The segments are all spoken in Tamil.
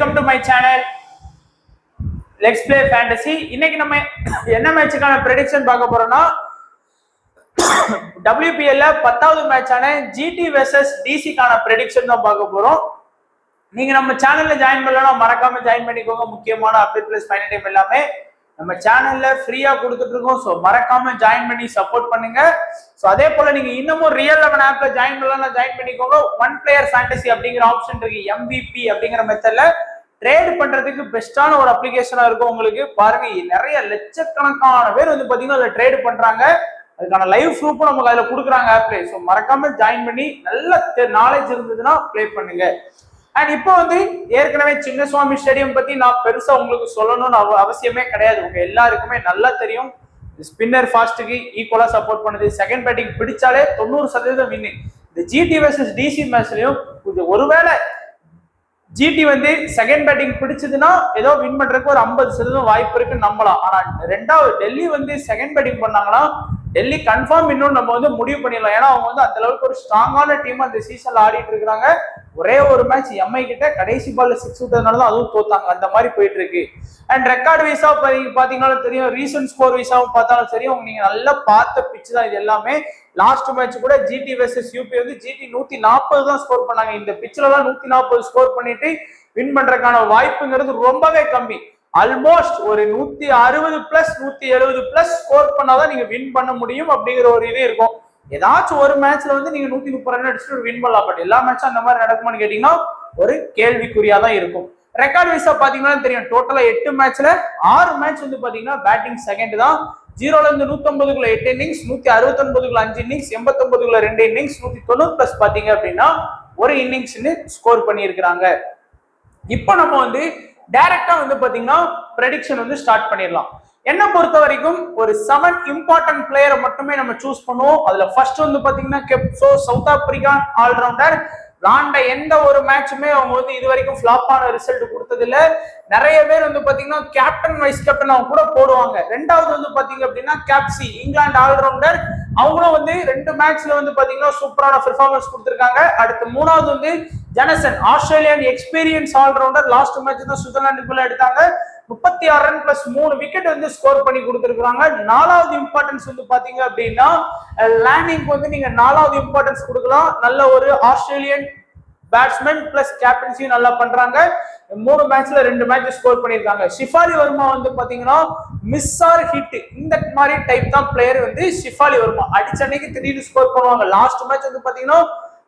Welcome to my channel let's play fantasy. இன்னைக்கு நம்ம என்ன மேட்சுக்கான ப்ரெடிக்ஷன் பார்க்க போறோம்னா WPL 10வது மேட்சான GT வெர்சஸ் DCக்கான ப்ரெடிக்ஷன் தான் பார்க்க போறோம். நீங்க நம்ம சேனல்ல ஜாயின் பண்ணலாம், மறக்காம ஜாயின் பண்ணிக்கோங்க. முக்கியமான அப்டேட் பிளஸ் ஃபைனல் டைம் எல்லாமே நம்ம சேனல்ல ஃப்ரீயா கொடுத்துட்டு இருக்கோம். ஸோ மறக்காம ஜாயின் பண்ணி சப்போர்ட் பண்ணுங்க. ஸோ அதே போல நீங்க இன்னமும் ரியல் 11 ஆப்ல ஜாயின் பண்ணலாம், ஜாயின் பண்ணிக்கோங்க. ஒன் பிளேயர் ஃபேண்டசி அப்படிங்கிற ஆப்ஷன் இருக்கு. MVP அப்படிங்கிற மெத்தட்ல ட்ரேட் பண்றதுக்கு பெஸ்டான ஒரு அப்ளிகேஷனா இருக்கும். உங்களுக்கு பாருங்க, நிறைய லட்சக்கணக்கான பேர் வந்து பாத்தீங்கன்னா அதுல ட்ரேட் பண்றாங்க. அதுக்கான லைவ் ப்ரூஃபும் நமக்கு அதுல கொடுக்குறாங்க ஆப்ல. ஸோ மறக்காம ஜாயின் பண்ணி நல்ல நாலேஜ் இருந்ததுன்னா ப்ளே பண்ணுங்க. அண்ட் இப்போ வந்து ஏற்கனவே சின்னசுவாமி ஸ்டேடியம் பத்தி நான் பெருசா உங்களுக்கு சொல்லணும்னு அவசியமே கிடையாது. உங்க எல்லாருக்குமே நல்லா தெரியும். ஸ்பின்னர் ஃபாஸ்ட்டுக்கு ஈக்குவலா சப்போர்ட் பண்ணுது. செகண்ட் பேட்டிங் பிடிச்சாலே 90% வின்னு. இந்த GT வெர்சஸ் DC மேட்ச்லயும் ஒருவேளை GT வந்து செகண்ட் பேட்டிங் பிடிச்சதுன்னா ஏதோ வின் பண்றதுக்கு ஒரு 50% வாய்ப்பு இருக்குன்னு நம்பலாம். ஆனா ரெண்டாவது டெல்லி வந்து செகண்ட் பேட்டிங் பண்ணாங்கன்னா டெல்லி கன்ஃபார்ம் இன்னும் நம்ம வந்து முடிவு பண்ணிடலாம். ஏன்னா அவங்க வந்து அந்த அளவுக்கு ஒரு ஸ்ட்ராங்கான டீம் அந்த சீசன்ல ஆடிட்டு இருக்காங்க. ஒரே ஒரு மேட்ச் MI கிட்ட கடைசி பால்ல 6 விட்டதுனால தான் அதுவும் தோத்தாங்க. அந்த மாதிரி போயிட்டு இருக்கு. அண்ட் ரெக்கார்ட் வைஸா பாத்தீங்கன்னாலும் தெரியும், ரீசன்ட் ஸ்கோர் வைஸாவும் பார்த்தாலும் சரி, நீங்க நல்லா பார்த்த பிச் தான் இது எல்லாமே. லாஸ்ட் மேட்ச் கூட GT வெர்சஸ் UP வந்து GT 140 தான் ஸ்கோர் பண்ணாங்க. இந்த பிச்சில தான் 140 ஸ்கோர் பண்ணிட்டு வின் பண்றதுக்கான வாய்ப்புங்கிறது ரொம்பவே கம்மி. ஆல்மோஸ்ட் ஒரு 160 பிளஸ் 170 பிளஸ் ஸ்கோர் பண்ணாதான் நீங்க வின் பண்ண முடியும் அப்படிங்கிற ஒரு இது இருக்கும். ஏதாச்சும் ஒரு மேட்ச்ல வந்து நீங்க 130 ரன் அடிச்சுட்டு வின் பண்ணலாம். பட் எல்லா மேட்சும் அந்த மாதிரி நடக்குமான்னு கேட்டீங்கன்னா ஒரு கேள்விக்குறியா தான் இருக்கும். ரெக்கார்ட் வைஸா பாத்தீங்கன்னா தெரியும், டோட்டலா 8 மேட்ச்ல 6 மேட்ச் வந்து பாத்தீங்கன்னா பேட்டிங் செகண்ட் தான். 0ல இருந்து 150க்குள்ள 8 இன்னிங்ஸ், 169க்குள்ள 5 இன்னிங்ஸ், 89க்குள்ள 2 இன்னிங்ஸ், 190 பிளஸ் பாத்தீங்க அப்படின்னா ஒரு இன்னிங்ஸ்னு ஸ்கோர் பண்ணியிருக்கிறாங்க. இப்போ நம்ம வந்து டைரக்டா வந்து பாத்தீங்கன்னா ப்ரெடிக்ஷன் வந்து ஸ்டார்ட் பண்ணிடலாம். என்ன பொறுத்த வரைக்கும் ஒரு 7 இம்பார்ட்டன்ட் பிளேயரை மட்டுமே நம்ம சூஸ் பண்ணுவோம். அதுல ஃபர்ஸ்ட் வந்து பாத்தீங்கன்னா கெப்சோ, சவுத் ஆப்பிரிக்கான் ஆல்ரவுண்டர். விளாண்ட எந்த ஒரு மேட்சுமே அவங்க வந்து இது வரைக்கும் ஃபிளாப்பான ரிசல்ட் கொடுத்தது இல்ல. நிறைய பேர் வந்து பாத்தீங்கன்னா கேப்டன் வைஸ் கேப்டன் அவங்க கூட போடுவாங்க. ரெண்டாவது வந்து பாத்தீங்க அப்படின்னா கேப்சி, இங்கிலாந்து ஆல்ரவுண்டர். அவங்களும் வந்து 2 மேட்ச்ல வந்து பாத்தீங்கன்னா சூப்பரான பெர்ஃபார்மன்ஸ் கொடுத்திருக்காங்க. அடுத்து மூணாவது வந்து Johnson, Australian experience allrounder. Last match தான் சுவிட்சர்லாந்துக்குள்ள எடுத்தாங்க. 36 ரன் பிளஸ் 3 விக்கெட் வந்து ஸ்கோர் பண்ணி கொடுத்திருக்காங்க. நாலாவது இம்பார்ட்டன்ஸ் வந்து பாத்தீங்க அப்படின்னா லேண்டிங்க்கு வந்து நீங்க 4வது இம்பார்ட்டன்ஸ் கொடுக்கலாம். நல்ல ஒரு ஆஸ்திரேலியன் பேட்ஸ்மேன் பிளஸ் கேப்டன்சியும் நல்லா பண்றாங்க. 3 மேட்ச்ல 2 மேட்ச் ஸ்கோர் பண்ணிருக்காங்க. ஷிஃபாலி வர்மா வந்து பாத்தீங்கன்னா மிஸ் ஆர் ஹிட் இந்த மாதிரி டைப் தான் பிளேயர் வந்து ஷிஃபாலி வர்மா. அடிச்ச அன்னைக்கு திடீர்னு ஸ்கோர் பண்ணுவாங்க. லாஸ்ட் மேட்ச் வந்து பாத்தீங்கன்னா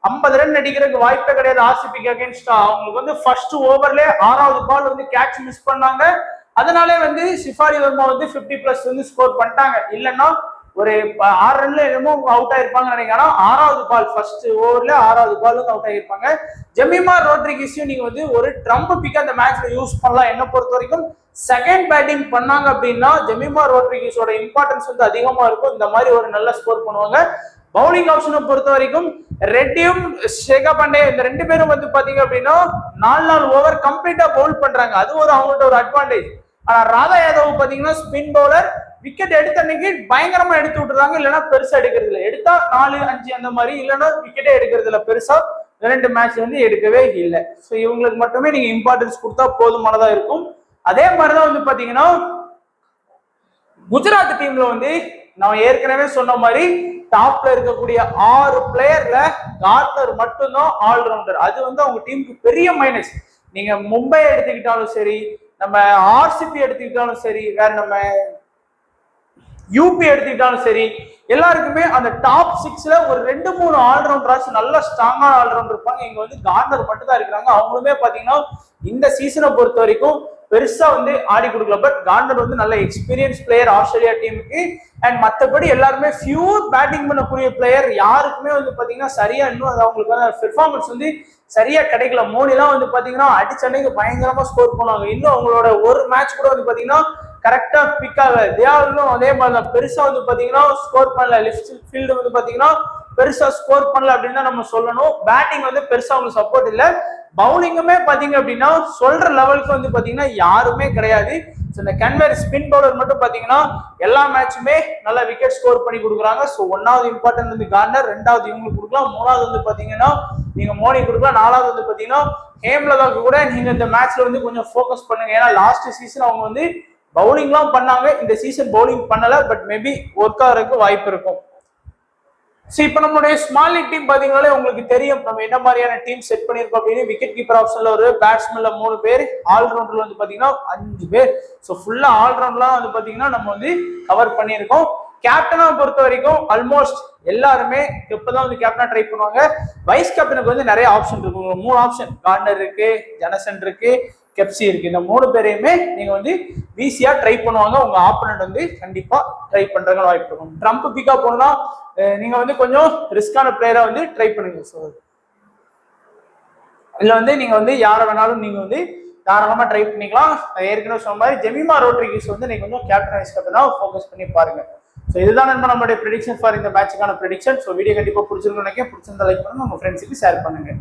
50 ரன் அடிக்கிறதுக்கு வாய்ப்பே கிடையாது RCBக்கு அகைன்ஸ்டா. அவங்களுக்கு வந்து ஃபர்ஸ்ட் ஓவர்ல 6வது பால் வந்து கேட்ச் மிஸ் பண்ணாங்க. அதனாலே வந்து ஷிஃபாலி வர்மா வந்து 50 பிளஸ் வந்து ஸ்கோர் பண்ணிட்டாங்க. இல்லைன்னா ஒரு 6 ரன்ல என்னமோ அவுட் ஆயிருப்பாங்க நினைக்கிறேன். 6வது பால் ஃபர்ஸ்ட் ஓவர்ல 6வது பால் வந்து அவுட் ஆயிருப்பாங்க. ஜெமிமா ரோட்ரிகஸையும் நீங்க வந்து ஒரு ட்ரம்ப் பிக் அந்த மேட்ச்ல யூஸ் பண்ணலாம். என்ன பொறுத்த வரைக்கும் செகண்ட் பேட்டிங் பண்ணாங்க அப்படின்னா ஜெமிமா ரோட்ரிகஸோட இம்பார்ட்டன்ஸ் வந்து அதிகமா இருக்கும். இந்த மாதிரி ஒரு நல்ல ஸ்கோர் பண்ணுவாங்க. பவுலிங் ஆப்ஷனை பொறுத்த வரைக்கும் ரெட்டியும் ஷேகா பாண்டே இந்த 2 பேரும் வந்து பாத்தீங்க அப்படின்னா 4 ஓவர் கம்ப்ளீட்டா பவுல் பண்றாங்க. அது ஒரு அவங்கள்ட்ட ஒரு அட்வான்டேஜ். ஆனா ராதா யாதவ் பாத்தீங்கன்னா ஸ்பின் பவுலர். விக்கெட் எடுத்த அன்னைக்கு பயங்கரமா எடுத்து விட்டுறாங்க. இல்லைன்னா பெருசா எடுக்கிறது இல்லை. எடுத்தா 4, 5 அந்த மாதிரி, இல்லைன்னா விக்கெட்டே எடுக்கிறது இல்லை. பெருசா 2 மேட்ச் வந்து எடுக்கவே இல்லை. ஸோ இவங்களுக்கு மட்டுமே நீங்க இம்பார்ட்டன்ஸ் கொடுத்தா போதுமானதா இருக்கும். அதே மாதிரிதான் வந்து பாத்தீங்கன்னா குஜராத் டீம்ல வந்து நான் ஏற்கனவே சொன்ன மாதிரி டாப்ல இருக்கக்கூடிய 6 பிளேயர்ல கார்னர் மட்டும்தான் ஆல்ரவுண்டர். அது வந்து அவங்க டீமுக்கு பெரிய மைனஸ். நீங்க மும்பை எடுத்துக்கிட்டாலும் சரி, நம்ம RCB எடுத்துக்கிட்டாலும் சரி, வேற நம்ம UP எடுத்துக்கிட்டாலும் சரி, எல்லாருக்குமே அந்த டாப் 6ல ஒரு 2-3 ஆல்ரவுண்டர்ஸ் நல்ல ஸ்ட்ராங்கான ஆல்ரவுண்டர் இருப்பாங்க. இங்க வந்து கார்னர் மட்டும் தான் இருக்கிறாங்க. அவங்களுமே பாத்தீங்கன்னா இந்த சீசனை பொறுத்த வரைக்கும் பெருசா வந்து ஆடி கொடுக்கல. பட் கார்னர் வந்து நல்ல எக்ஸ்பீரியன்ஸ் பிளேயர் ஆஸ்திரேலியா டீமுக்கு. அண்ட் மற்றபடி எல்லாருமே பியூர் பேட்டிங் பண்ணக்கூடிய பிளேயர். யாருக்குமே வந்து பாத்தீங்கன்னா சரியா இன்னும் அவங்களுக்கு பெர்ஃபார்மன்ஸ் வந்து சரியா கிடைக்கல. மோனிலாம் வந்து பாத்தீங்கன்னா அடிச்ச அன்னைக்கு பயங்கரமா ஸ்கோர் பண்ணுவாங்க. இன்னும் அவங்களோட ஒரு மேட்ச் கூட வந்து பாத்தீங்கன்னா கரெக்டா பிக் ஆகல. தியாவும் அதே மாதிரி தான் பெருசா வந்து பாத்தீங்கன்னா ஸ்கோர் பண்ணல. லெஃப்ட் ஃபீல்டு வந்து பாத்தீங்கன்னா பெருசா ஸ்கோர் பண்ணல அப்படின்னு தான் நம்ம சொல்லணும். பேட்டிங் வந்து பெருசா அவங்களுக்கு சப்போர்ட் இல்லை. பவுலிங்குமே பாத்தீங்க அப்படின்னா சொல்ற லெவலுக்கு வந்து பாத்தீங்கன்னா யாருமே கிடையாது. ஸோ இந்த கன்வேர் ஸ்பின் பவுலர் மட்டும் பார்த்தீங்கன்னா எல்லா மேட்சுமே நல்லா விக்கெட் ஸ்கோர் பண்ணி கொடுக்குறாங்க. ஸோ 1வது இம்பார்ட்டன்ட் வந்து கார்னர், 2வது இவங்களுக்கு கொடுக்கலாம், 3வது வந்து பார்த்தீங்கன்னா நீங்க மோனி கொடுக்கலாம், 4வது வந்து பார்த்தீங்கன்னா ஹேம்லதாக்கு கூட நீங்க இந்த மேட்ச்ல வந்து கொஞ்சம் ஃபோக்கஸ் பண்ணுங்க. ஏன்னா லாஸ்ட் சீசன் அவங்க வந்து பவுலிங்லாம் பண்ணாங்க, இந்த சீசன் பவுலிங் பண்ணல, பட் மேபி ஒர்க் ஆகிறதுக்கு வாய்ப்பு இருக்கும். ஸோ இப்போ நம்மளுடைய ஸ்மால் லீக் டீம் பார்த்தீங்கன்னாலே உங்களுக்கு தெரியும் நம்ம என்ன மாதிரியான டீம் செட் பண்ணியிருக்கோம் அப்படின்னு. விக்கெட் கீப்பர் ஆப்ஷன்ல ஒரு பேட்ஸ்மேன்ல 3 பேர், ஆல்ரவுண்டர்ல வந்து பார்த்தீங்கன்னா 5 பேர். ஸோ ஃபுல்லா ஆல்ரவுண்ட்லாம் வந்து பார்த்தீங்கன்னா நம்ம வந்து கவர் பண்ணியிருக்கோம். கேப்டனா பொறுத்த வரைக்கும் ஆல்மோஸ்ட் எல்லாருமே இப்பதான் வந்து கேப்டனா ட்ரை பண்ணுவாங்க. வைஸ் கேப்டனுக்கு வந்து நிறைய ஆப்ஷன் இருக்கு, 3 ஆப்ஷன், கார்னர் இருக்கு, ஜனசன் இருக்கு, கெப்சி இருக்கு. இந்த 3 பேரையுமே நீங்க வந்து ஈஸியா ட்ரை பண்ணுவாங்க. உங்க ஆப்போனன்ட் வந்து கண்டிப்பா ட்ரை பண்றதுக்கு வாய்ப்பு இருக்கும். ட்ரம்ப் பிக்கா போனா நீங்க வந்து கொஞ்சம் ரிஸ்கான பிளேயரா வந்து ட்ரை பண்ணுங்க. ஸோ இதுல வந்து நீங்க வந்து யாரை வேணாலும் நீங்க வந்து தாராளமா ட்ரை பண்ணிக்கலாம். ஏற்கனவே சொன்ன மாதிரி ஜெமிமா ரோட்ரிகஸ் வந்து நீங்க கொஞ்சம் கேப்டன் வைஸ் கேப்டனா ஃபோக்கஸ் பண்ணி பாருங்க. ஸோ இதுதான் நம்மளுடைய ப்ரெடிக்ஷன் ஃபார் இந்த மேட்சுக்கான ப்ரெடிக்ஷன். ஸோ வீடியோ கண்டிப்பா பிடிச்சிருக்கும் நினைக்கிறேன். பிடிச்சிருந்தா லைக் பண்ணுங்க, உங்க ஃப்ரெண்ட்ஸுக்கு ஷேர் பண்ணுங்க.